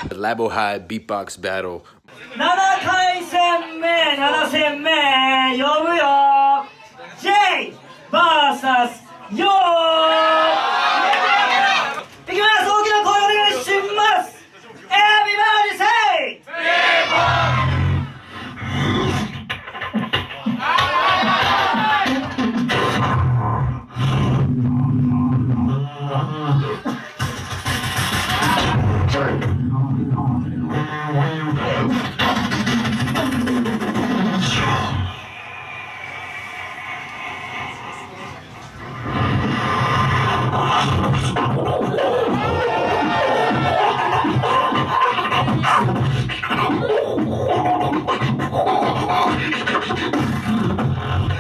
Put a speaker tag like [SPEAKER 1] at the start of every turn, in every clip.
[SPEAKER 1] LabHai BEATBOX battle
[SPEAKER 2] 7回戦目7戦目呼ぶよ J vs よいきます。大きな声お願いします。 Everybody say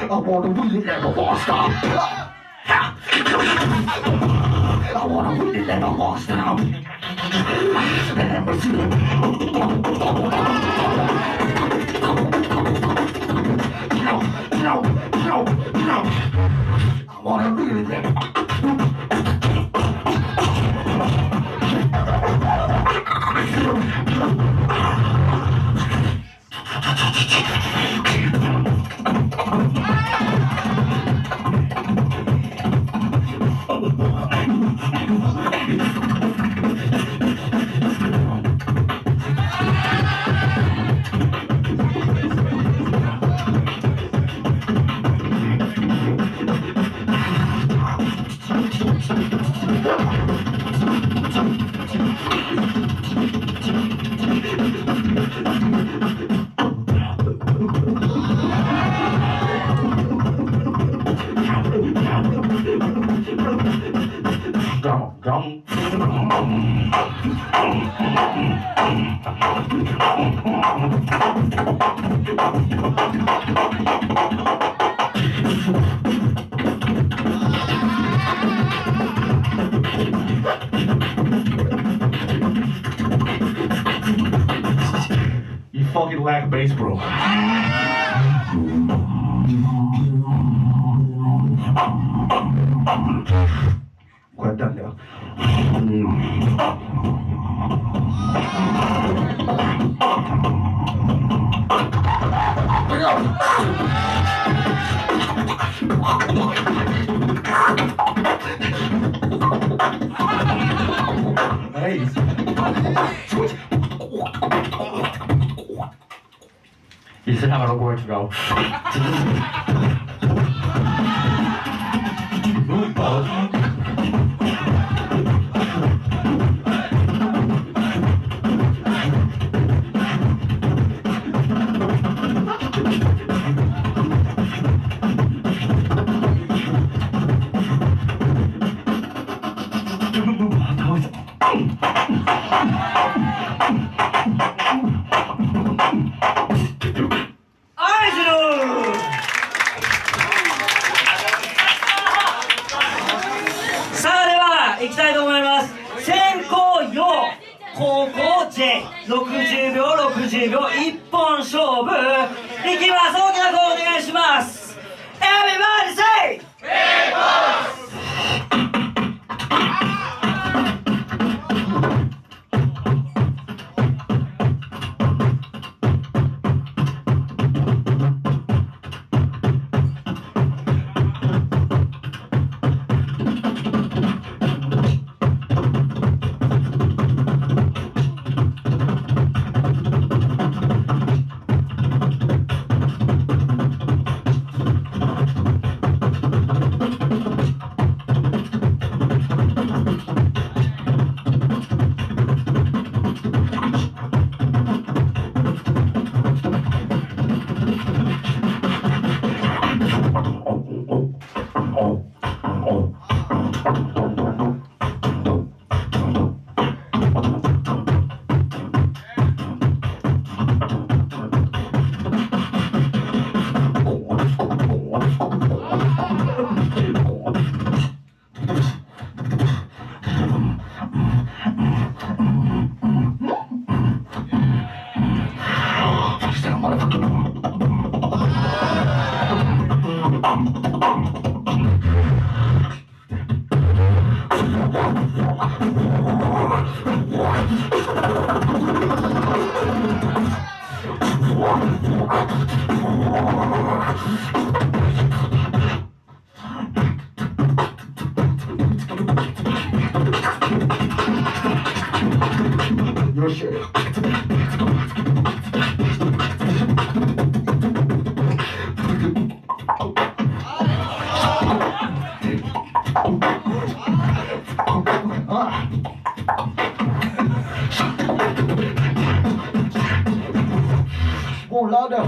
[SPEAKER 3] I wanna really let a monster. I wanna really let a monster out. No. I wanna really let You fucking lack bass, bro. Quite done now. Nice. You still have a long way to go. Move, Paul.
[SPEAKER 2] いきたいと思います。先攻陽、後攻 J、 60秒60秒一本勝負いきます。大きな声お願いします。 Everybody say
[SPEAKER 3] よし。もうラーメン。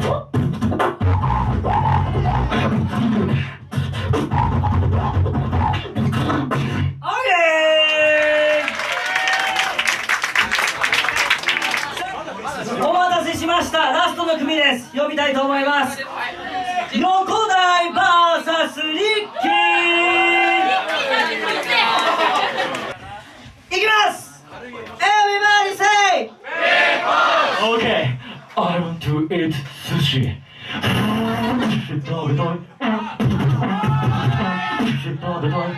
[SPEAKER 2] お待たせしました。ラストの組です。呼びたいと思います。横台 VS リッキー。いきます。 Everybody say
[SPEAKER 3] Okay, I want to eat sushi. 食べたい。食べたい。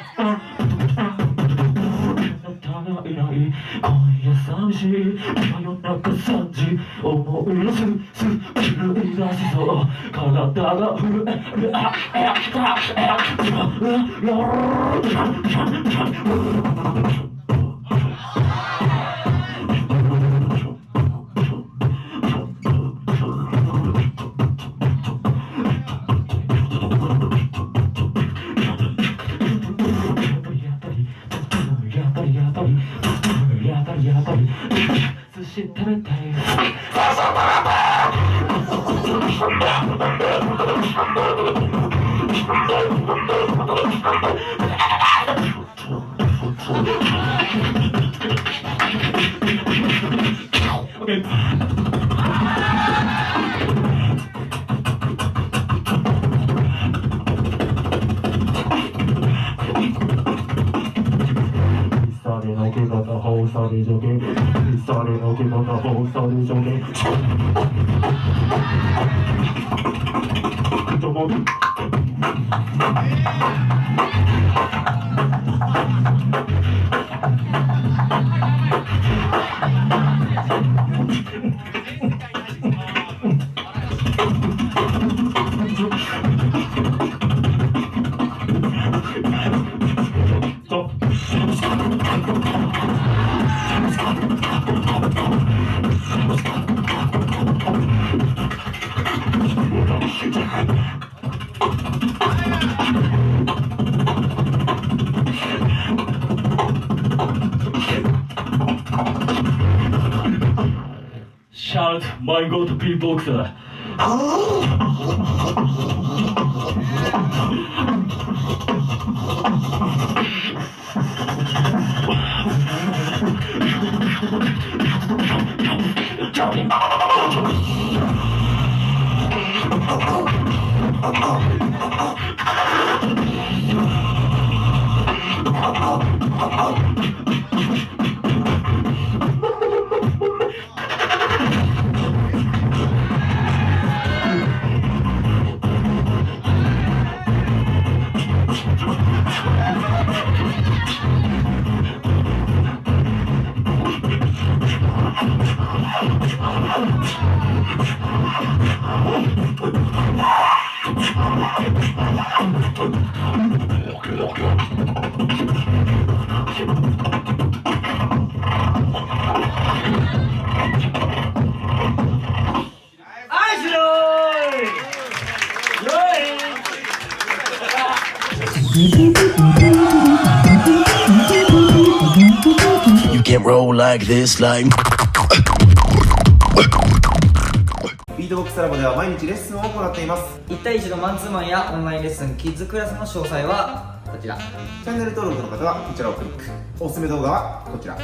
[SPEAKER 3] いない今夜寂しい真夜中3時思い出す狂い出しそう体が震え寿司食べたい放送で上下それのけもの放送で上下どうもShout my god beatboxer.
[SPEAKER 1] You can't roll like this, like.
[SPEAKER 4] ビートボックスラボでは毎日レッスンを行っています。
[SPEAKER 5] 1対1のマンツーマンやオンラインレッスンキッズクラスの詳細はこちら。
[SPEAKER 4] チャンネル登録の方はこちらをクリック。おすすめ動画はこちら。